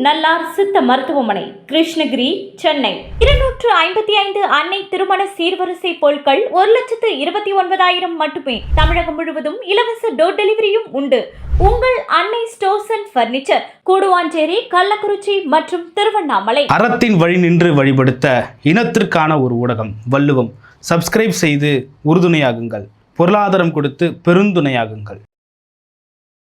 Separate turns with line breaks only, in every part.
நல்லார் சித்த மருத்துவமனை, கிருஷ்ணகிரி, சென்னை. 255 அன்னை திருமண சீர்வரிசை பொருட்கள் 1,29,000 மட்டுமே. தமிழகம் முழுவதும் இலவச டோர் டெலிவரியும் உண்டு. உங்கள் Annai stores and furniture, Guduvancheri, Kallakurichi மற்றும் திருவண்ணாமலை.
அறத்தின் வழி நின்று வழிபடுத்த இனத்திற்கான ஒரு ஊடகம் வள்ளுவம். சப்ஸ்கிரைப் செய்து உறுதுணையாகுங்கள். பொருளாதாரம் கொடுத்து பெருந்துணையாகுங்கள்.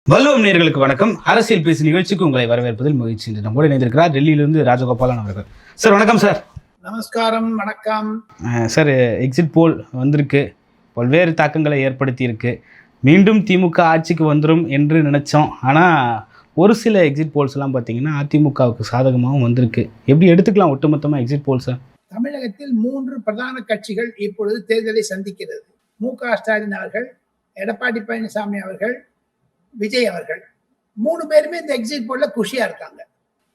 வள்ளுவம் நேயர்களுக்கு வணக்கம். அரசியல் பேசு நிகழ்ச்சிக்கு உங்களை வரவேற்பதில் மகிழ்ச்சி. இன்று நம்மோடு இணைந்திருக்கிறார் டெல்லியிலிருந்து ராஜகோபாலன் அவர்கள். சார் வணக்கம். சார்
நமஸ்காரம். வணக்கம்
சார். எக்ஸிட் போல் வந்திருக்கு, பல்வேறு தாக்கங்களை ஏற்படுத்தி இருக்கு. மீண்டும் திமுக ஆட்சிக்கு வந்துடும் என்று நினைச்சோம். ஆனால் ஒரு சில எக்ஸிட் போல்ஸ் எல்லாம் பார்த்தீங்கன்னா அதிமுகவுக்கு சாதகமாகவும் வந்திருக்கு. எப்படி எடுத்துக்கலாம் ஒட்டுமொத்தமாக எக்ஸிட் போல்ஸை?
தமிழகத்தில் 3 பிரதான கட்சிகள் இப்பொழுது தேர்தலை சந்திக்கிறது. மு.க. ஸ்டாலின் அவர்கள், எடப்பாடி பழனிசாமி அவர்கள், விஜய் அவர்கள். 3 பேருமே இந்த எக்ஸிட் போல்ல குஷியா இருக்காங்க.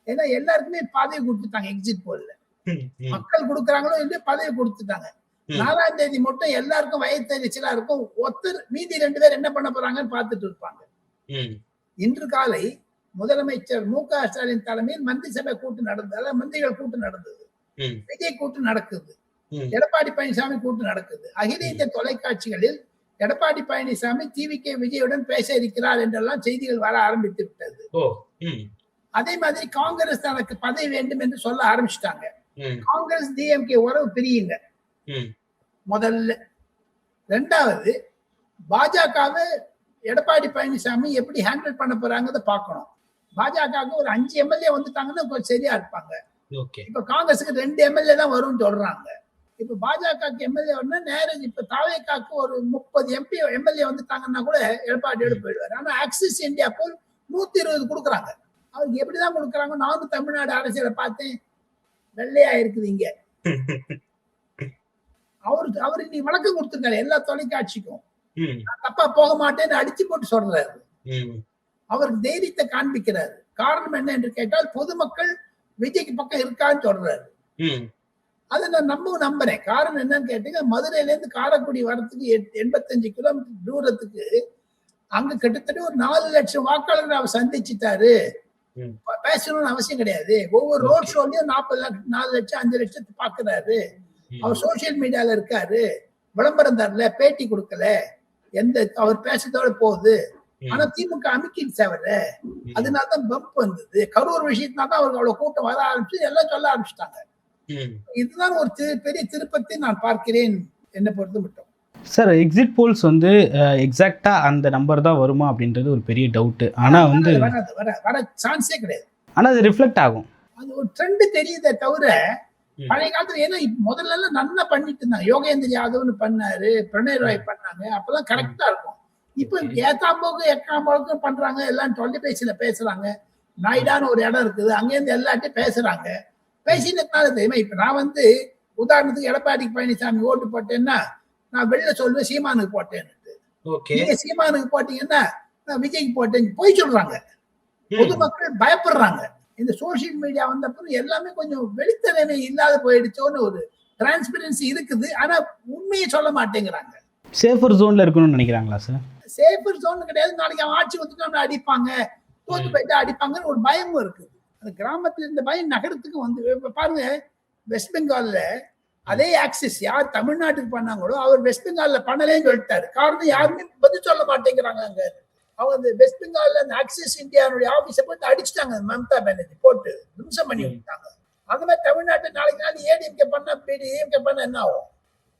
ஏன்னா எல்லாருக்குமே பதவி கொடுத்துட்டாங்க. எக்ஸிட் போல்ல மக்கள் கொடுக்குறாங்களோ இல்லையோ பதவி கொடுத்துட்டாங்க. 4ஆம் தேதி மட்டும் எல்லாருக்கும் வயத்தெரிச்சலா இருக்கும். மீதி 2 பேர் என்ன பண்ண போறாங்கன்னு பார்த்துட்டு இருப்பாங்க. இன்று காலை முதலமைச்சர் மு.க. ஸ்டாலின் தலைமையில் மந்திரி சபை கூட்டு நடந்தது. அதாவது மந்திரிகள் கூட்டு நடந்தது. விஜய் கூட்டு நடக்குது. எடப்பாடி பழனிசாமி கூட்டு நடக்குது. அகில இந்திய தொலைக்காட்சிகளில் எடப்பாடி பழனிசாமி டிவிகே விஜயுடன் பேச இருக்கிறார் என்றெல்லாம் செய்திகள் வர ஆரம்பித்து விட்டது. அதே மாதிரி காங்கிரஸ் தனக்கு பதவி வேண்டும் என்று சொல்ல ஆரம்பிச்சுட்டாங்க. காங்கிரஸ் டிஎம்கே உறவு பிரியுங்க முதல்ல. 2வது, பாஜகவை எடப்பாடி பழனிசாமி எப்படி ஹேண்டில் பண்ண போறாங்கன்னு பார்க்கணும். பாஜகவுக்கு ஒரு 5 எம்எல்ஏ வந்துட்டாங்கன்னா கொஞ்சம் சரியா இருப்பாங்க. இப்ப காங்கிரஸுக்கு 2 எம்எல்ஏ தான் வரும்னு சொல்றாங்க. இப்ப பாஜகவுக்கு எம்எல்ஏ வரணும்னா நேரம் இப்ப தாவேக்காக்கு ஒரு 30 எம்எல்ஏ வந்துட்டாங்கன்னா கூட எடப்பாடியோட போயிடுவாரு. ஆனா ஆக்சிஸ் இந்தியா போல் 120 கொடுக்குறாங்க. அவருக்கு எப்படிதான் கொடுக்குறாங்க? நானும் தமிழ்நாடு அரசியலை பார்த்தேன், வெள்ளையா இருக்குது இங்க. அவர் இன்னைக்கு வழக்கம் கொடுத்துருக்காரு எல்லா தொலைக்காட்சிக்கும். தப்பா போக மாட்டேன்னு அடிச்சு போட்டு சொல்றாரு. அவருக்கு தைரியத்தை காண்பிக்கிறாரு. காரணம் என்ன என்று கேட்டால் பொதுமக்கள் விஜய்க்கு பக்கம் இருக்கான்னு சொல்றாரு. அதை நான் நம்புறேன். காரணம் என்னன்னு கேட்டீங்க, மதுரையில இருந்து காரைக்குடி வரத்துக்கு 85 கிலோமீட்டர் தூரத்துக்கு அங்க கிட்டத்தட்ட ஒரு 4 லட்சம் வாக்காளர்கள் அவர் சந்திச்சுட்டாரு. பேசணும்னு அவசியம் கிடையாது. ஒவ்வொரு ரோட் ஷோலயும் 4 லட்சம் 5 லட்சத்தை பாக்குறாரு. அவர் சோசியல் மீடியால இருக்காரு. விளம்பரம் தரல, பேட்டி கொடுக்கல, அவர் பேசுறதோட போகுது. ஆனா திமுக அமைக்கிட்டு சேவல. அதனாலதான் பம்ப் வந்தது. கரூர் விஷயத்தினால்தான் அவருக்கு அவ்வளவு கூட்டம் வர ஆரம்பிச்சு எல்லாம் சொல்ல ஆரம்பிச்சுட்டாங்க. இதுதான் ஒரு பெரிய திருப்பத்தை நான் பார்க்கிறேன் என்னை பொறுத்து மட்டும்.
சார், எக்ஸிட் போல்ஸ் வந்து எக்ஸாக்டா அந்த நம்பர் தான் வருமா அப்படின்றது ஒரு பெரிய டவுட். ஆனா வந்து
வர சான்ஸே கிடையாது.
ஆனா அது ரிஃப்ளெக்ட் ஆகும். அது
ஒரு ட்ரெண்ட் தெரியுதே தவிர பழைய காலத்துல ஏன்னா முதல்ல எல்லாம் நல்லா பண்ணிட்டு இருந்தாங்க. யோகேந்திர யாதவ்னு பண்ணாரு, பிரணய் ராய் பண்ணாங்க. அப்பெல்லாம் கரெக்டா இருக்கும். இப்ப ஏத்தாம்போக்கு எக்காம்போக்கும் பண்றாங்க. எல்லாம் தொலைபேசியில பேசுறாங்க. நாய்டான்னு ஒரு இடம் இருக்குது, அங்கேருந்து எல்லாத்தையும் பேசுறாங்க. பேசினதுனால தெரியுமா? இப்ப நான் வந்து உதாரணத்துக்கு எடப்பாடி பழனிசாமி ஓட்டு போட்டேன்னா நான் வெளில சொல்லுவேன் சீமானுக்கு போட்டேன்னு. நீங்க சீமானுக்கு போட்டீங்கன்னா நான் விஜய்க்கு போட்டேன்னு போய் சொல்றாங்க. பொதுமக்கள் பயப்படுறாங்க. இந்த சோசியல் மீடியா வந்தப்பறம் எல்லாமே கொஞ்சம் வெளித்தன்மை இல்லாத போயிடுச்சோன்னு ஒரு டிரான்ஸ்பரன்சி இருக்குது. ஆனா உண்மையை சொல்ல மாட்டேங்கிறாங்க.
சேஃபர் ஜோன்ல இருக்கணும்னு நினைக்கிறாங்களா சார்?
சேஃபர் ஜோன் கிடையாது. நாளைக்கு அவன் ஆட்சி வந்துட்டு அடிப்பாங்க, தோத்து போயிட்டு அடிப்பாங்கன்னு ஒரு பயமும் இருக்குது. அந்த கிராமத்துல இருந்த பயம் நகரத்துக்கு வந்து பாருங்க. வெஸ்ட் பெங்கால்ல அதே ஆக்சிஸ் யார் தமிழ்நாட்டுக்கு பண்ணாங்களோ அவர் வெஸ்ட் பெங்கால்ல பண்ணலேன்னு சொல்லிட்டாரு. காரணம் யாருமே பதில் சொல்ல மாட்டேங்கிறாங்க. அங்க அவங்க வெஸ்ட் பெங்கால்ல அந்த ஆக்சிஸ் இந்தியாவுடைய ஆபீஸை போட்டு அடிச்சுட்டாங்க. மம்தா பானர்ஜி போட்டு நிமிஷம் பண்ணி விட்டாங்க. அந்த மாதிரி தமிழ்நாட்டு நாளைக்கு ஏடிஎம்கே பண்ணா பிடிஎம்கே பண்ண என்ன ஆகும்?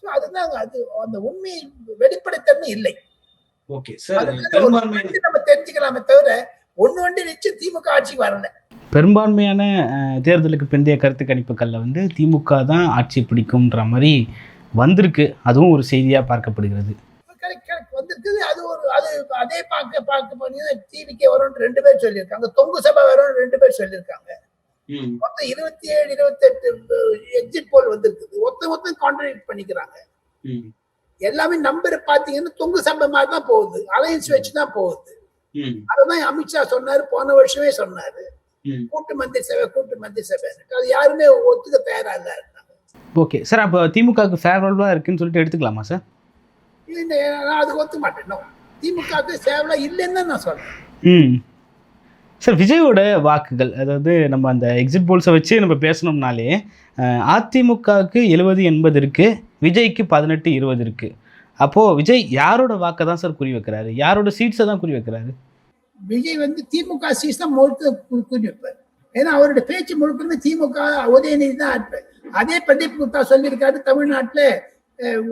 அதுதான் அது அந்த உண்மை வெளிப்படைத்தன்மை இல்லை. நம்ம தெரிஞ்சுக்கலாமே தவிர ஒண்ணு நிச்சயம் திமுக ஆட்சிக்கு வரல.
பெரும்பான்மையான தேர்தலுக்கு பிந்தைய கருத்து கணிப்புகளில் வந்து திமுக தான் ஆட்சி பிடிக்கும்ன்ற மாதிரி வந்திருக்கு. அதுவும் ஒரு செய்தியா பார்க்கப்படுகிறது.
வந்திருக்குது. அது அதே பார்க்க போனீங்கன்னா டிவிகே வரும்னு 2 பேர் சொல்லியிருக்காங்க. தொங்கு சபை வரும்னு 2 பேர் சொல்லியிருக்காங்க. மொத்தம் 27 28 எக்ஸிட் போல் வந்திருக்குது. மொத்தம் கான்ட்ராக்ட் பண்ணிக்கிறாங்க. எல்லாமே நம்பர் பாத்தீங்கன்னா தொங்கு சபை மாதிரி தான் போகுது. அலையன்ஸ் வச்சுதான் போகுது. அதுதான் அமித்ஷா சொன்னாரு, போன வருஷமே சொன்னாரு. கூட்டு மந்திரி சபை அது யாருமே ஒத்துக்க தயாரா இல்ல.
ஓகே சார், அப்ப திமுகவுக்கு ஃபேவரபிளா இருக்குன்னு சொல்லிட்டு எடுத்துக்கலாமா சார்?
நான் அதுக்கு ஒத்துக்க மாட்டேன். திமுகவுக்கு ஃபேவரபிளா இல்லைன்னு தான் நான் சொல்றேன்.
சார் விஜயோட வாக்குகள், அதாவது நம்ம அந்த எக்ஸிட் போல்ஸை வச்சு நம்ம பேசணும்னாலே அதிமுகவுக்கு 70-80 இருக்குது, விஜய்க்கு 18-20 இருக்குது. அப்போது விஜய் யாரோட வாக்கை தான் சார் குறி வைக்கிறாரு, யாரோட சீட்ஸை தான் குறி வைக்கிறாரு?
விஜய் திமுக சீட்ஸ் தான் முழுக்க குறி வைப்பார். ஏன்னா அவருடைய பேச்சு முழுக்கமே திமுக உதயநிதி தான் ஆட்பார். அதே பிரதீப் குப்தா சொல்லியிருக்காரு, தமிழ்நாட்டில்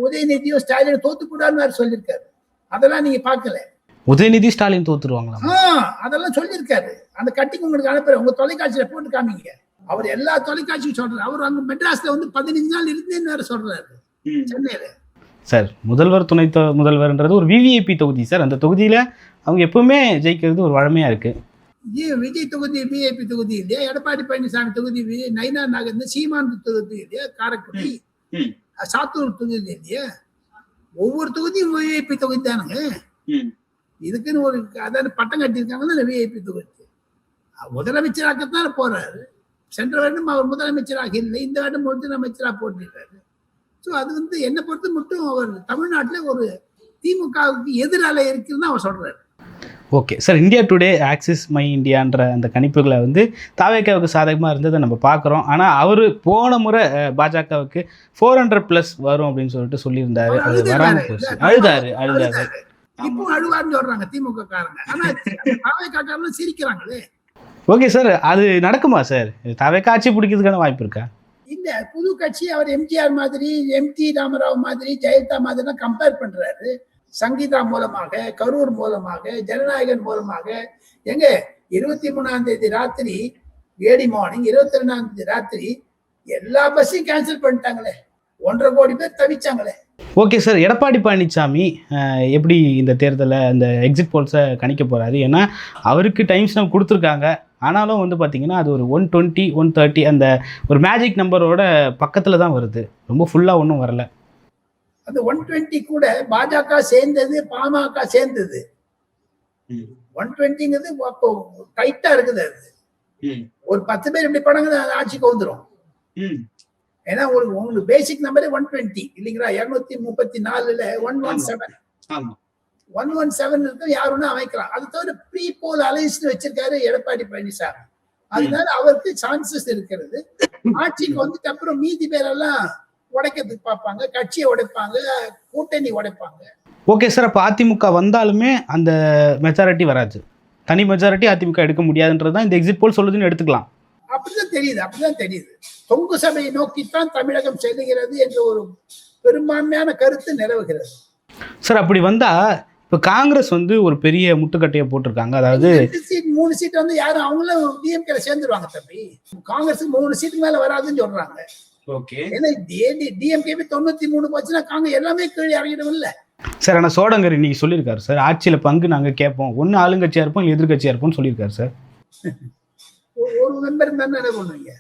உதயநிதியும் ஸ்டாலின் தோத்துக்கூடாதுன்னு சொல்லியிருக்காரு. அதெல்லாம் நீங்க பார்க்கல.
உதயநிதி ஸ்டாலின் தோத்துருவாங்களா?
அதெல்லாம் சொல்லியிருக்காரு. அந்த கட்டிங் உங்களுக்கு அனுப்புறேன், உங்க தொலைக்காட்சியில போட்டு காமிங்க. அவர் எல்லா தொலைக்காட்சியும் சொல்றாரு. அவர் அங்க மெட்ராஸ்ல 15 நாள் இருந்தேன்னு வேற சொல்றாரு சென்னையில.
சார் முதல்வர் துணை முதல்வர்ன்றது ஒரு விவிஐபி தொகுதி சார். அந்த தொகுதியில அவங்க எப்பவுமே ஜெயிக்கிறது ஒரு வழமையா இருக்கு.
விஜய் தொகுதி விஐபி தொகுதி இல்லையா, எடப்பாடி பழனிசாமி தொகுதி, நயினா நாகர், சீமான் தொகுதி இல்லையா, காரைக்குடி, சாத்தூர் தொகுதி இல்லையா, ஒவ்வொரு தொகுதியும் விஐபி தொகுதி தானுங்க. இதுக்குன்னு ஒரு அதாவது பட்டம் கட்டியிருக்காங்க விஐபி தொகுதி. முதலமைச்சராகத்தான் போறாரு. சென்ற வருடம் அவர் முதலமைச்சராக இல்லை, இந்த வருடம் முதலமைச்சராக போட்டிருக்காரு. ஸோ அது என்னை பொறுத்து மட்டும் அவர் தமிழ்நாட்டில் ஒரு திமுகவுக்கு எதிரால இருக்குன்னு அவர் சொல்றாரு.
Okay sir, India Today Axis My இந்தியான்ற அந்த கணிப்புகளை தாவேக்காவுக்கு சாதகமாக இருந்ததை நம்ம பார்க்குறோம். ஆனால் அவர் போன முறை பாஜகவுக்கு 400+ வரும் அப்படின்னு சொல்லியிருந்தாரு. அது வராமல் போச்சு. அழுதாரு.
இப்போ அழுவாருன்னு சொல்றாங்க திமுக காரங்க. ஆனா தாவேக்கா காரங்க சிரிக்கிறாங்களே.
ஓகே சார், அது நடக்குமா சார்? தாவேக்கா ஆட்சி பிடிக்கிறதுக்கான வாய்ப்பு இருக்கா?
இந்த புது கட்சி அவர் எம்ஜிஆர் மாதிரி, எம்டி ராமராவ் மாதிரி, ஜெயலலிதா மாதிரி கம்பேர் பண்றாரு. சங்கீதா மூலமாக, கரூர் மூலமாக, ஜனநாயகன் மூலமாக. 23ஆம் தேதி ராத்திரி ஏடி மார்னிங், 22ஆம் தேதி ராத்திரி எல்லா பஸ்ஸையும் கேன்சல் பண்ணிட்டாங்களே. 1.5 கோடி பேர் தவிச்சாங்களே.
ஓகே சார், எடப்பாடி பழனிசாமி எப்படி இந்த தேர்தலை அந்த எக்ஸிட் போல்ஸை கணிக்க போகிறாரு? ஏன்னா அவருக்கு டைம்ஸ் நம்ம கொடுத்துருக்காங்க. ஆனாலும் பார்த்தீங்கன்னா அது ஒரு 120, 130 அந்த ஒரு மேஜிக் நம்பரோட பக்கத்தில் தான் வருது. ரொம்ப ஃபுல்லாக ஒன்றும் வரல.
அந்த 120 கூட பாஜக சேர்ந்தது, பாமக சேர்ந்தது. 120ங்கிறது டைட்டா இருக்குது. அது ஒரு 10 பேர் இப்படி படங்க ஆட்சிக்கு வந்துடும். ஏன்னா உங்களுக்கு பேசிக் நம்பரே 120 இல்லைங்களா? 234ல 117 இருக்கு, யாருன்னா அமைக்கலாம். அது தவிர ப்ரீ போல் அலைன்ஸ் வச்சிருக்காரு எடப்பாடி பழனிசாமி. அதனால அவருக்கு சான்சஸ் இருக்கிறது. ஆட்சிக்கு வந்துட்டு அப்புறம் மீதி பேரெல்லாம் உடைக்கிறதுக்கு பார்ப்பாங்க, கட்சியை உடைப்பாங்க, கூட்டணி உடைப்பாங்க.
ஓகே சார், அப்போ அதிமுக வந்தாலுமே அந்த மெஜாரிட்டி வராது, தனி மெஜாரிட்டி அதிமுக எடுக்க முடியாதுன்றதுதான் இந்த எக்ஸிட் போல் சொல்லுதுன்னு எடுத்துக்கலாம்.
அப்படிதான் தெரியுது. தொங்கு சபையை நோக்கித்தான் தமிழகம் செல்லுகிறது என்ற ஒரு பெரும்பான்மையான கருத்து நிலவுகிறது.
சார் அப்படி வந்தா இப்போ காங்கிரஸ் ஒரு பெரிய முட்டுக்கட்டையை போட்டிருக்காங்க. அதாவது
3 சீட் யாரும் அவங்களும் டிஎம்கேல சேர்ந்துருவாங்க தம்பி. காங்கிரஸ் 3 சீட்டுக்கு மேல வராதுன்னு சொல்றாங்க.
ஓகே,
ஏன்னா டிஎம்கே 93 போச்சுன்னா காங்கிரஸ் எல்லாமே கீழே இறங்கிடும் இல்ல
சார். ஆனால் சோடங்கர் இன்னைக்கு சொல்லியிருக்காரு சார், ஆட்சியில் பங்கு நாங்கள் கேட்போம், ஒன்று ஆளுங்கட்சியாக இருப்போம் இல்லை எதிர்கட்சியாக இருப்போம்னு சொல்லியிருக்காரு சார்.
ஒரு மெம்பர் இருந்தா என்ன பண்ணுவீங்க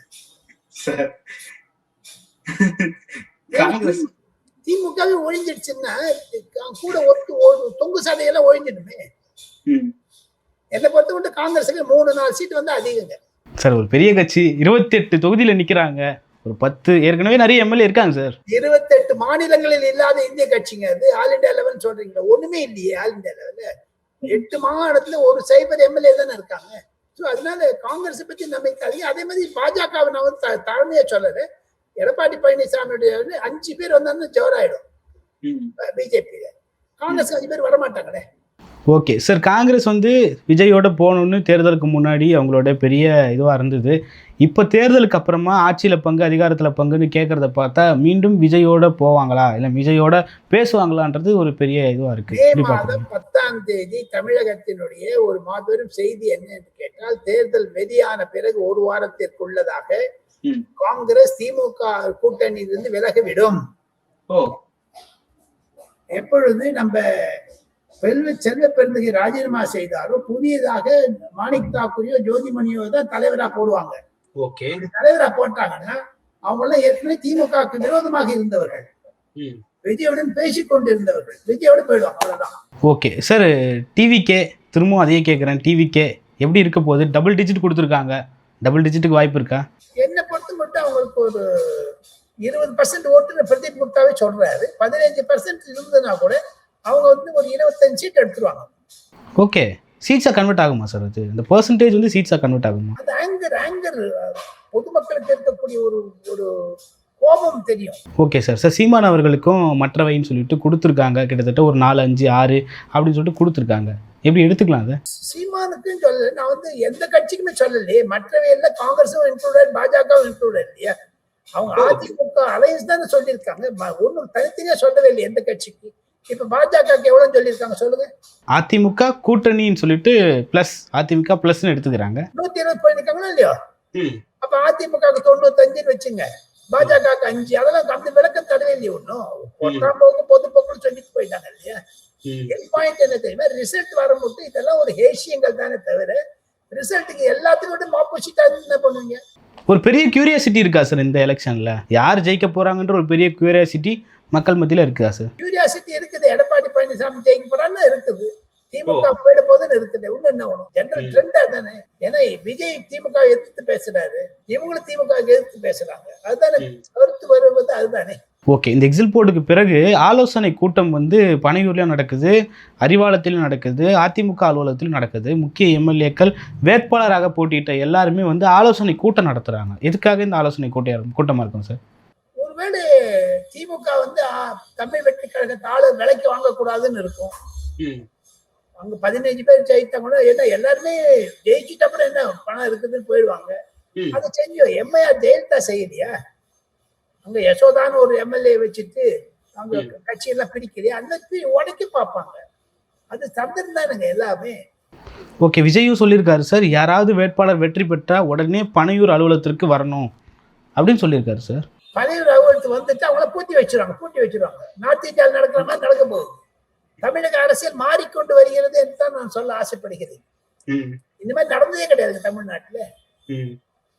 சார்? திமுகவே ஒழிஞ்சிடுச்சுன்னா கூட தொங்கு சதையெல்லாம் ஒழிஞ்சிடுமே. என்னை பொறுத்த மட்டும் காங்கிரஸுக்கு 3-4 சீட் அதிகங்க
சார். ஒரு பெரிய கட்சி 28 தொகுதியில நிக்கிறாங்க, ஒரு 10 ஏற்கனவே நிறைய எம்எல்ஏ இருக்காங்க சார்.
28 மாநிலங்களில் இல்லாத இந்திய கட்சிங்க அது. ஆல் இண்டியா லெவல் சொல்றீங்களா? ஒண்ணுமே இல்லையே ஆல் இண்டியா லெவல்ல. 8 மாநிலத்துல ஒரு சைபர் எம்எல்ஏ தானே இருக்காங்க. ஸோ அதனால காங்கிரஸை பத்தி நம்பிக்கை அதிகம். அதே மாதிரி பாஜகவை நான் தலைமையா சொல்லல. எடப்பாடி பழனிசாமியுடைய 5 பேர் வந்தாலும் ஜோராயிடும் பிஜேபி. காங்கிரஸ் 5 பேர் வரமாட்டாங்களே.
ஓகே சார், காங்கிரஸ் விஜயோட போகணுன்னு தேர்தலுக்கு முன்னாடி அவங்களோட பெரிய இதுவாக இருந்தது. இப்போ தேர்தலுக்கு அப்புறமா ஆட்சியில் பங்கு, அதிகாரத்தில் பங்குன்னு கேட்குறத பார்த்தா மீண்டும் விஜயோட போவாங்களா இல்லை விஜயோட பேசுவாங்களான்றது ஒரு பெரிய இதுவாக இருக்கு.
மே மாதம் 10ஆம் தேதி தமிழகத்தினுடைய ஒரு மாபெரும் செய்தி என்ன என்று கேட்டால், தேர்தல் வெளியான பிறகு 1 வாரத்திற்குள்ளதாக காங்கிரஸ் திமுக கூட்டணியிலிருந்து விலகிவிடும். எப்பொழுது நம்ம செல்வ பெருந்தகை ராஜினாமா செய்தாரோ புதியதாக மாணிக் தாக்கூரையோ ஜோதிமணியோ தான் தலைவரா போடுவாங்க. தலைவரா போட்டாங்கன்னா அவங்க எல்லாம் ஏற்கனவே திமுகவுக்கு விரோதமாக இருந்தவர்கள், விஜயுடன் பேசிக் கொண்டிருந்தவர்கள், விஜயோட போயிடுவாங்க. அவ்வளவுதான். ஓகே
சார், டிவிகே திரும்பவும் அதையே கேட்குறேன். டிவிகே எப்படி இருக்க போகுது? டபுள் டிஜிட் கொடுத்துருக்காங்க, டபுள் டிஜிட்டுக்கு வாய்ப்பு இருக்கா?
என்ன பொறுத்து மட்டும் அவங்களுக்கு ஒரு 20% ஓட்டு பிரதீப் குப்தாவே சொல்றாரு. 15% இருந்ததுன்னா கூட அவங்க ஒரு 25 சீட் எடுத்துருவாங்க.
ஓகே, சீட்ஸாக கன்வெர்ட் ஆகுமா சார்? அது இந்த பெர்சன்டேஜ் வந்து சீட்ஸாக கன்வெர்ட் ஆகுமா?
அது ஆங்கர் பொதுமக்களுக்கு இருக்கக்கூடிய ஒரு ஒரு கோபம் தெரியும்.
Okay sir. சார் சீமான் அவர்களுக்கும் மற்றவைன்னு சொல்லிட்டு கொடுத்துருக்காங்க, கிட்டத்தட்ட ஒரு 4, 5, 6 அப்படின்னு சொல்லிட்டு கொடுத்துருக்காங்க. எப்படி எடுத்துக்கலாம் அதை?
சீமானுக்குன்னு சொல்லல, நான் வந்து எந்த கட்சிக்குமே சொல்லலையே. மற்றவை எல்லாம் காங்கிரஸும் இன்க்ளூடட், பாஜகவும் இன்க்ளூடட் இல்லையா? அவங்க அதிமுக அலையன்ஸ் தானே சொல்லியிருக்காங்க. ஒன்றும் தனித்தனியா சொல்லவே இல்லை எந்த கட்சிக்கு. இப்ப பாஜகவுக்கு எவ்வளவு சொல்லியிருக்காங்க சொல்லுங்க?
அதிமுக கூட்டணின்னு சொல்லிட்டு பிளஸ் அதிமுக பிளஸ்ன்னு எடுத்துக்கிறாங்க.
120 போயிருக்காங்களா இல்லையோ? அப்ப அதிமுக 95 வச்சுங்க, பாஜக 5. அதெல்லாம் அந்த விளக்கம் தரவே இல்லையே ஒன்றும். ஒன்றாம் போக்கு பொதுப்போக்குன்னு சொல்லிட்டு போயிட்டாங்க இல்லையா? என் பாயிண்ட் என்ன தெரியுமா? ரிசல்ட் வரும்போது இதெல்லாம் ஒரு ஹேஷியங்கள் தானே தவிர ரிசல்ட்டுக்கு எல்லாத்துக்கும் ஆப்போசிட்டா என்ன பண்ணுவீங்க?
ஒரு பெரிய கியூரியாசிட்டி இருக்கா சார் இந்த எலெக்ஷன்ல? யார் ஜெயிக்க போறாங்கன்ற ஒரு பெரிய கியூரியாசிட்டி மக்கள் மத்தியில இருக்குதா சார்?
கியூரியாசிட்டி இருக்குது. எடப்பாடி பழனிசாமி ஜெயிக்க போறான்னு இருக்குது, திமுக போயிட போதுன்னு இருக்குது. இன்னும் என்ன வேணும்? ஜெனரல் ட்ரெண்டா தானே. ஏன்னா விஜய் திமுக எதிர்த்து பேசுறாரு, இவங்களும் திமுக எதிர்த்து பேசுறாங்க. அதுதானே கருத்து வருவது, அதுதானே.
ஓகே. இந்த எக்ஸிட் போர்டுக்கு பிறகு ஆலோசனை கூட்டம் வந்து பனையூர்லையும் நடக்குது, அறிவாலத்திலும் நடக்குது, அதிமுக அலுவலகத்திலும் நடக்குது. முக்கிய எம்எல்ஏக்கள் வேட்பாளராக போட்டியிட்ட எல்லாருமே வந்து ஆலோசனை கூட்டம் நடத்துறாங்க. எதுக்காக இந்த ஆலோசனை கூட்டமா இருக்கும் சார்?
ஒருவேளை திமுக வந்து தமிழ் வெற்றி கழகத்தால விலைக்கு வாங்கக்கூடாதுன்னு இருக்கும். அங்க 15 பேர் ஜெயித்தா கூட ஏன்னா எல்லாருமே ஜெயிச்சுட்டு அப்புறம் என்ன பணம் இருக்குதுன்னு போயிடுவாங்க. அதை செஞ்சோம். எம்ஐஆர் ஜெயலலிதா செய்யலையா? அங்க யசோதான்னு ஒரு எம்எல்ஏ வச்சுட்டு அங்க கட்சியெல்லாம் பிடிக்கலையா? அந்த உடைக்க பார்ப்பாங்க. அது சந்தர்ப்பம் தானுங்க எல்லாமே.
ஓகே. விஜயும் சொல்லியிருக்காரு சார், யாராவது வேட்பாளர் வெற்றி பெற்றா உடனே பனையூர் அலுவலகத்திற்கு வரணும் அப்படின்னு சொல்லியிருக்காரு சார்.
பனையூர் அலுவலகத்துக்கு வந்துட்டு அவங்கள பூட்டி வச்சிருவாங்க. நார்த் இந்தியாவில் நடக்கிற மாதிரி நடக்க போகுது. தமிழக அரசியல் மாறிக்கொண்டு வருகிறது என்று தான் நான் சொல்ல ஆசைப்படுகிறேன். இந்த மாதிரி நடந்ததே கிடையாது தமிழ்நாட்டுல.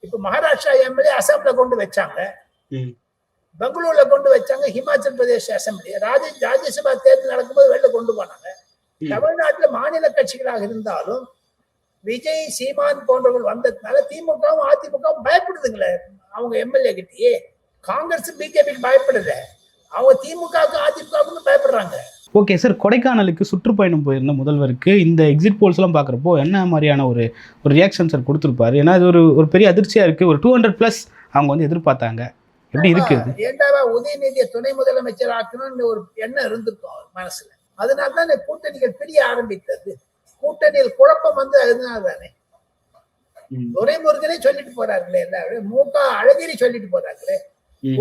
இப்ப மகாராஷ்டிரா எம்எல்ஏ அசாம்ல கொண்டு வச்சாங்க, பெங்களூர்ல கொண்டு வச்சாங்க, ஹிமாச்சல் பிரதேஷ் அசம்பிளி ராஜ்யசபா தேர்தல் நடக்கும்போது வெளில கொண்டு போனாங்க. தமிழ்நாட்டுல மாநில கட்சிகளாக இருந்தாலும் விஜய், சீமான் போன்றவர்கள் வந்ததுனால திமுகவும் அதிமுகவும் பயப்படுதுங்களே அவங்க எம்எல்ஏ கிட்டயே. காங்கிரஸ் பிஜேபிக்கு பயப்படுது, அவங்க திமுகவுக்கும் அதிமுகவுக்கும் பயப்படுறாங்க.
Okay sir. கொடைக்கானலுக்கு சுற்றுப்பயணம் போயிருந்த முதல்வருக்கு இந்த எக்ஸிட் போல்ஸ் எல்லாம் பார்க்குறப்போ என்ன மாதிரியான ஒரு ரியாக்ஷன் சார் கொடுத்துருப்பாரு? ஏன்னா இது ஒரு பெரிய அதிர்ச்சியா இருக்கு. ஒரு 200+ அவங்க வந்து எதிர்பார்த்தாங்க. எப்படி இருக்கு?
ஏண்டாவா உதயநிதியை துணை முதலமைச்சர் ஆக்கணும்னு ஒரு எண்ணம் இருந்திருக்கும் அவர் மனசுல. அதனால்தான் கூட்டணிகள் பிரிய ஆரம்பித்தது. கூட்டணியில் குழப்பம் வந்து அதனால தானே. துரைமுருகனே சொல்லிட்டு போறாங்களே, எல்லாரும் மூக அழகிரி சொல்லிட்டு போறாங்களே,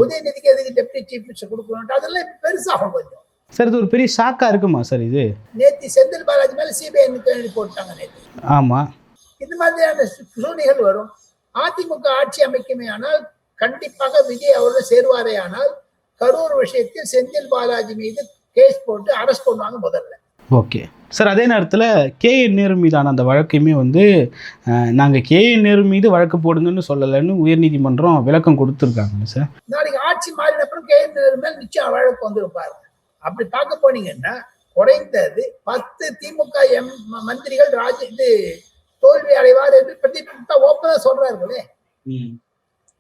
உதயநிதிக்கு எதுக்கு டெப்டி சீஃப் மினிஸ்டர் கொடுக்கணும், அதெல்லாம் பெருசாகும் கொஞ்சம்.
சார் இது ஒரு பெரிய ஷாக்கா இருக்குமா சார்? இது
நேற்று செந்தில் பாலாஜி மேல சிபிஐ போட்டாங்க நேற்று.
ஆமா.
இந்த மாதிரியான சூழ்நிலைகள் வரும். அதிமுக ஆட்சி அமைக்குமே ஆனால் கண்டிப்பாக விஜய் அவர்கள் சேருவாரே ஆனால் கரூர் விஷயத்தில் செந்தில் பாலாஜி மீது கேஸ் போட்டு அரெஸ்ட் பண்ணுவாங்க முதல்ல.
Okay sir. அதே நேரத்தில் KN நேரு மீதான அந்த வழக்கையுமே வந்து நாங்கள் KN நேரு மீது வழக்கு போடுங்கன்னு சொல்லலைன்னு உயர்நீதிமன்றம் விளக்கம் கொடுத்துருக்காங்க சார்.
நாளைக்கு ஆட்சி மாறினப்புறம் KN நேரு மேல் நிச்சயம் வழக்கு வந்துருப்பாரு. அப்படி பார்க்க போனீங்கன்னா குறைந்தது 10 திமுக மந்திரிகள் தோல்வி அடைவார் என்று பிரதிபலித்தா ஓப்பனா சொல்றாருங்களே.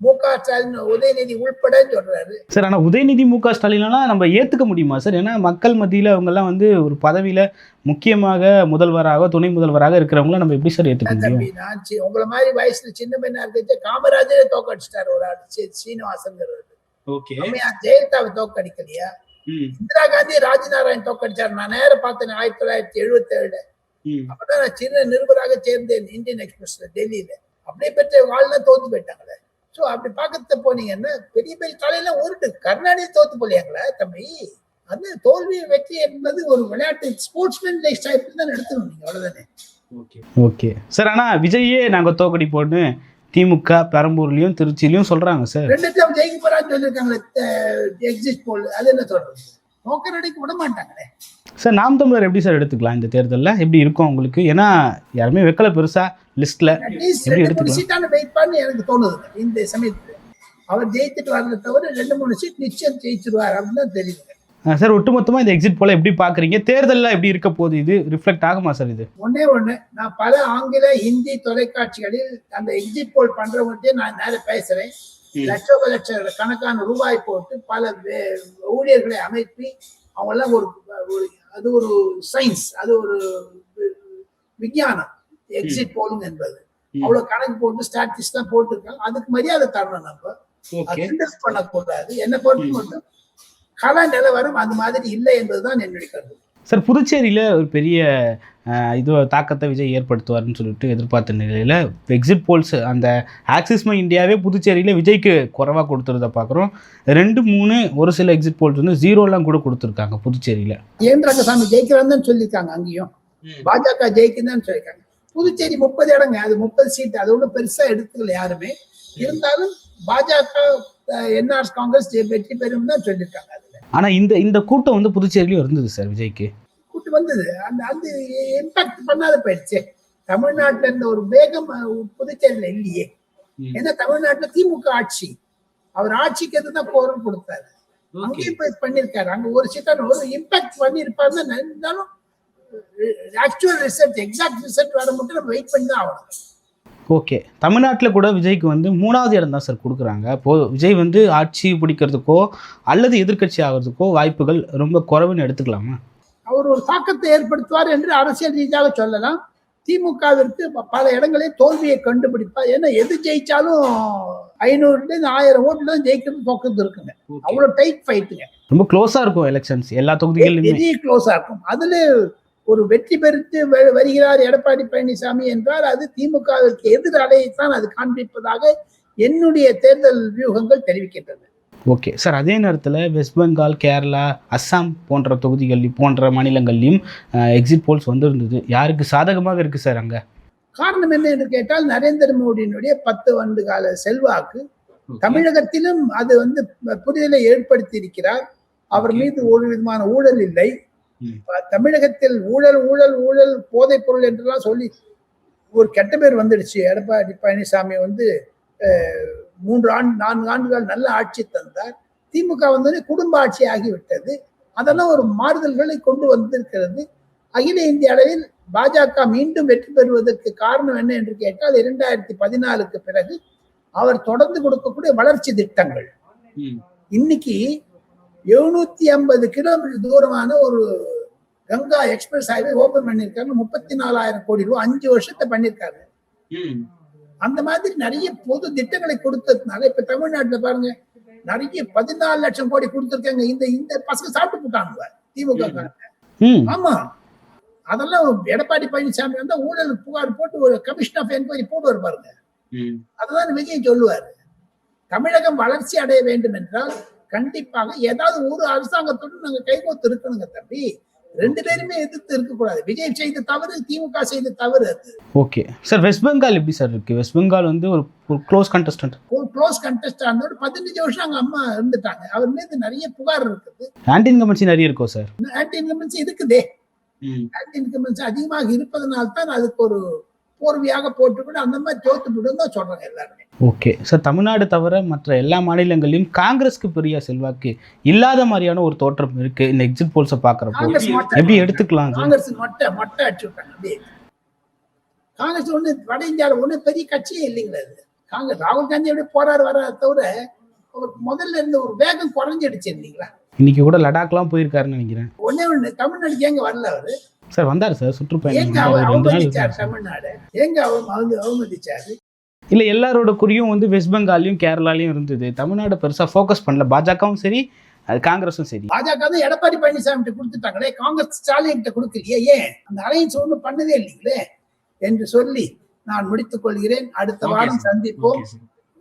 முக ஸ்டாலின், உதயநிதி உள்பட சொல்றாரு
சார். ஆனால் உதயநிதி முக ஸ்டாலின்லாம் நம்ம ஏற்றுக்க முடியுமா சார்? ஏன்னா மக்கள் மத்தியில் அவங்கெல்லாம் வந்து ஒரு பதவியில் முக்கியமாக முதல்வராக, துணை முதல்வராக இருக்கிறவங்கள நம்ம எப்படி சார் ஏற்றுக்க முடியும்?
நான் உங்களை மாதிரி வயசுல சின்ன பையனா இருக்க காமராஜரே தோக்கடிச்சிட்டாரு ஒரு ஆள், சீனிவாசன். ஜெயலலிதாவை தோக்கடிக்கலையா? இந்திரா காந்தி ராஜ்நாராயண் தோக்கடிச்சாரு. நான் நேரம் பார்த்தேன் 1977. அப்பதான் நான் சின்ன நிருபராக சேர்ந்தேன் இந்தியன் எக்ஸ்பிரஸ்ல டெல்லியில. அப்படியே பெற்ற வாழ்லாம் தோத்து போயிட்டாங்களே. சோ அப்படி பார்க்க போனீங்கன்னா பெரிய பெரிய தலையெல்லாம் உருட்டு. கருணாநிதி தோத்து போலியாங்களா தம்பி? அது தோல்வி வெற்றி என்பது ஒரு விளையாட்டு ஸ்போர்ட்ஸ்மேன் லைஃப் ஸ்டைல் தான் எடுத்துக்கணும் நீங்க, அவ்வளவுதானே.
Okay sir. ஆனா விஜயே நாங்க தோக்கடிப்போன்னு திமுக பெரம்பூர்லயும் திருச்சியிலயும் சொல்றாங்க சார்.
2 டைம் ஜெயிக்க போறான்னு சொல்லியிருக்காங்க எக்ஸிட் போல். அது என்ன சொல்றது? தோக்கடிக்க விட மாட்டாங்களே
சார். நாம் தமிழர் எப்படி சார் எடுத்துக்கலாம் இந்த தேர்தலில்? எப்படி இருக்கும் உங்களுக்கு? ஏன்னா யாருமே வைக்கல பெருசா லிஸ்ட்ல.
வெயிட் பண்ணி எனக்கு தோணுது இந்த சமயத்துல. அவர் ஜெயித்துட்டு வரத தவிர 2-3 சீட் நிச்சயம் ஜெயிச்சிருவார் அப்படின்னு தான் தெரியுது
சார். ஒட்டுமொத்தமா இந்த எக்ஸிட் போல எப்படி பாக்குறீங்க? தேர்தலில் எப்படி இருக்க போகுது? இது ரிஃப்ளெக்ட் ஆகுமா சார்? இது
ஒண்ணு நான் பல ஆங்கில ஹிந்தி தொலைக்காட்சிகளில் அந்த எக்ஸிட் போல் பண்றவங்கள்ட்டே நான் நேர பேசுறேன். லட்ச கணக்கான ரூபாய் போட்டு பல ஊழியர்களை அமைப்பி அவங்க எல்லாம் அது ஒரு சயின்ஸ், அது ஒரு விஞ்ஞானம் எக்ஸிட் போலிங் என்பது. அவ்வளவு கணக்கு போட்டு ஸ்டாட்டிஸ்ட் தான் போட்டிருக்காங்க. அதுக்கு மரியாதை தரணும். நம்ம இன்ட்ரெஸ்ட் பண்ணக்கூடாது. என்னை பொறுத்து மட்டும் கல நிலவரம் அந்த மாதிரி இல்லை என்பதுதான் என்னுடைய கருத்து.
சார், புதுச்சேரியில் ஒரு பெரிய தாக்கத்தை விஜய் ஏற்படுத்துவார்னு சொல்லிட்டு எதிர்பார்த்த நிலையில் எக்ஸிட் போல்ஸ் அந்த ஆக்சிஸ் மை இந்தியாவே புதுச்சேரியில் விஜய்க்கு குறைவாக கொடுத்துறத பார்க்குறோம். 2, 3 ஒரு சில எக்ஸிட் போல்ஸ் வந்து 0 கூட கொடுத்துருக்காங்க புதுச்சேரியில்.
ஏன் ரங்கசாமி ஜெயிக்கிறான்னு சொல்லியிருக்காங்க. அங்கேயும் பாஜக ஜெயிக்குன்னு சொல்லியிருக்காங்க. புதுச்சேரி 30 இடங்க, அது 30 சீட், அது ஒன்றும் பெருசா எடுத்துக்கல யாருமே. இருந்தாலும் பாஜக என்ஆர்எஸ் காங்கிரஸ் வெற்றி பெறும் தான் சொல்லியிருக்காங்க.
ஆனால் இந்த கூட்டம் வந்து புதுச்சேரியிலும் இருந்தது சார். விஜய்க்கு
கூட்டம் வந்தது, அந்த இம்பாக்ட் பண்ணாத போயிடுச்சு. தமிழ்நாட்டில் இருந்த ஒரு வேகம் புதுச்சேரியில இல்லையே. ஏன்னா தமிழ்நாட்டில் திமுக ஆட்சி, அவர் ஆட்சிக்கு எதுதான் குரல் கொடுத்தாரு. அங்கேயும் போய் பண்ணியிருக்காரு. அங்க ஒரு சீட்டான ஒரு இம்பாக்ட் பண்ணியிருப்பாருன்னு இருந்தாலும் ஆக்சுவல் ரிசல்ட், எக்ஸாக்ட் ரிசல்ட் வர மட்டும் நம்ம வெயிட் பண்ணி தான் ஆகணும்.
ஓகே, தமிழ்நாட்டில் கூட விஜய்க்கு வந்து 3வது இடம் தான் சார் கொடுக்குறாங்க. அப்போது விஜய் வந்து ஆட்சி பிடிக்கிறதுக்கோ அல்லது எதிர்க்கட்சி ஆகிறதுக்கோ வாய்ப்புகள் ரொம்ப குறைவுன்னு எடுத்துக்கலாமா? அவர்
ஒரு தாக்கத்தை ஏற்படுத்துவார் என்று அரசியல் ரீதியாக சொல்லலாம். திமுகவிற்கு பல இடங்களில் தோல்வியை கண்டுபிடிப்பார். ஏன்னா எது ஜெயிச்சாலும் 500-1000 ஓட்டுல தான் ஜெயிக்கிறது தோக்கிறது இருக்குங்க. அவ்வளவு டைட் ஃபைட்டுங்க.
ரொம்ப க்ளோஸா இருக்கும் எலெக்ஷன்ஸ், எல்லா தொகுதிகளிலுமே
பெரிய க்ளோஸா இருக்கும். அதுல ஒரு வெற்றி பெற்று வருகிறார் எடப்பாடி பழனிசாமி என்றால் அது திமுகவிற்கு எதிர் அலையைத்தான் அது காண்பிப்பதாக என்னுடைய தேர்தல் வியூகங்கள் தெரிவிக்கின்றன.
ஓகே சார், அதே நேரத்தில் வெஸ்ட் பெங்கால், கேரளா, அஸ்ஸாம் போன்ற போன்ற மாநிலங்கள்லையும் எக்ஸிட் போல்ஸ் வந்திருந்தது. யாருக்கு சாதகமாக இருக்கு சார் அங்கே?
காரணம் என்ன என்று கேட்டால் நரேந்திர மோடியினுடைய 10 ஆண்டு கால செல்வாக்கு தமிழகத்திலும் அது வந்து புரிதலை ஏற்படுத்தி இருக்கிறார். அவர் மீது ஒரு விதமான ஊழல் இல்லை. தமிழகத்தில் ஊழல் ஊழல் ஊழல் போதைப் பொருள் என்றெல்லாம் சொல்லி ஒரு கெட்ட பேர் வந்துடுச்சு. எடப்பாடி பழனிசாமி வந்து 4 ஆண்டுகள் நல்ல ஆட்சி தந்தார். திமுக வந்து குடும்ப ஆட்சி ஆகிவிட்டது. அதெல்லாம் ஒரு மாறுதல்களை கொண்டு வந்திருக்கிறது. அகில இந்திய அளவில் பாஜக மீண்டும் வெற்றி பெறுவதற்கு காரணம் என்ன என்று கேட்டால் 2014க்கு பிறகு அவர் தொடர்ந்து கொடுக்கக்கூடிய வளர்ச்சி திட்டங்கள். இன்னைக்கு 750 கிலோமீட்டர் தூரமான ஒரு கங்கா எக்ஸ்பிரஸ் ஹைவே ஓபன் பண்ணிருக்காங்க. 34,000 கோடி ரூபாய் 5 வருஷத்தை பண்ணிருக்காங்க. அந்த மாதிரி நிறைய பொது திட்டங்களை கொடுத்ததுனால இப்ப தமிழ்நாட்டுல பாருங்க நிறைய 14 லட்சம் கோடி கொடுத்திருக்காங்க. இந்த பசங்க சாப்பிட்டு போட்டாங்க திமுக. ஆமா, அதெல்லாம் எடப்பாடி பழனிசாமி வந்து ஊழல் புகார் போட்டு ஒரு கமிஷன் ஆஃப் என்கொயரி போடுவார் பாருங்க. அதுதான் விஜய் சொல்லுவாரு. தமிழகம் வளர்ச்சி அடைய வேண்டும் என்றால் கண்டிப்பாக ஏதாவது ஒரு அரசாங்கத்தோடு நாங்க கைகோத்து இருக்கணுங்க தம்பி. 2 பேருமே எதிர்த்து இருக்கக்கூடாது. விஜய் செய்த தவறு, திமுக செய்த தவறு அது.
ஓகே சார், வெஸ்ட் பெங்கால் எப்படி சார் இருக்கு? வெஸ்ட் பெங்கால் வந்து ஒரு க்ளோஸ் கண்டஸ்டன்ட்.
க்ளோஸ் கண்டஸ்டன்ட் 15 வருஷம் அங்க அம்மா இருந்துட்டாங்க. அவர் மீது நிறைய புகார் இருக்குது.
ஆன்டி இன்கம்பன்சி நிறைய இருக்கும் சார்.
ஆன்டி இன்கம்பன்சி இருக்குதே. ஆன்டி இன்கம்பன்சி அதிகமாக இருப்பதனால தான் அதுக்கு ஒரு போர்வையாக போட்டுக்கூட அந்த மாதிரி தோத்து விடும் தான் சொல்றாங்க எல்லாருமே.
ஓகே சார், தமிழ்நாடு தவிர மற்ற எல்லா மாநிலங்களிலும் காங்கிரஸ்க்கு பெரிய செல்வாக்கு இல்லாத மாதிரியான ஒரு தோற்றம் இருக்கு. இந்த எக்ஸிட் போல்ஸை பாக்குறப்போ எப்படி எடுத்துக்கலாம்?
காங்கிரஸ் மொட்டை அடிச்சு விட்டாங்க. காங்கிரஸ் ஒண்ணு வட இந்தியாவில் ஒண்ணு பெரிய கட்சியே இல்லைங்களா. காங்கிரஸ் ராகுல் காந்தி எப்படி போறாரு வர தவிர அவருக்கு முதல்ல இருந்த ஒரு வேகம் குறைஞ்சிடுச்சு இல்லைங்களா.
இன்னைக்கு கூட லடாக்லாம் போயிருக்காருன்னு நினைக்கிறேன்.
ஒண்ணு தமிழ்நாடுக்கு எங்க வரல அவரு
சார்? வந்தாரு சார், சுற்றுப்பயணம்.
தமிழ்நாடு எங்க அவமதிச்சாரு?
இல்ல, எல்லாரோட குறியும் வந்து வெஸ்ட் பெங்காலையும் கேரளாலையும் இருந்தது. தமிழ்நாடு பெருசா ஃபோக்கஸ் பண்ணல. பாஜகவும் சரி, அது காங்கிரஸும் சரி.
பாஜக தான் எடப்பாடி பழனிசாமி கொடுத்துட்டாங்களே, காங்கிரஸ் ஸ்டாலின் கொடுக்கலையே. ஏன் அந்த அலைன்ஸ் ஒன்றும் பண்ணதே இல்லைங்களே என்று சொல்லி நான் முடித்துக் கொள்கிறேன். அடுத்த வாரம் சந்திப்போம்.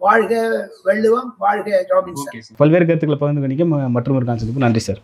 வாழ்க வெள்ளுவம், வாழ்க ராபின்சன்.
பல்வேறு கருத்துக்களை பகிர்ந்து கொண்டீங்க. மற்றும் ஒரு கான்செப்டுக்கு நன்றி சார்.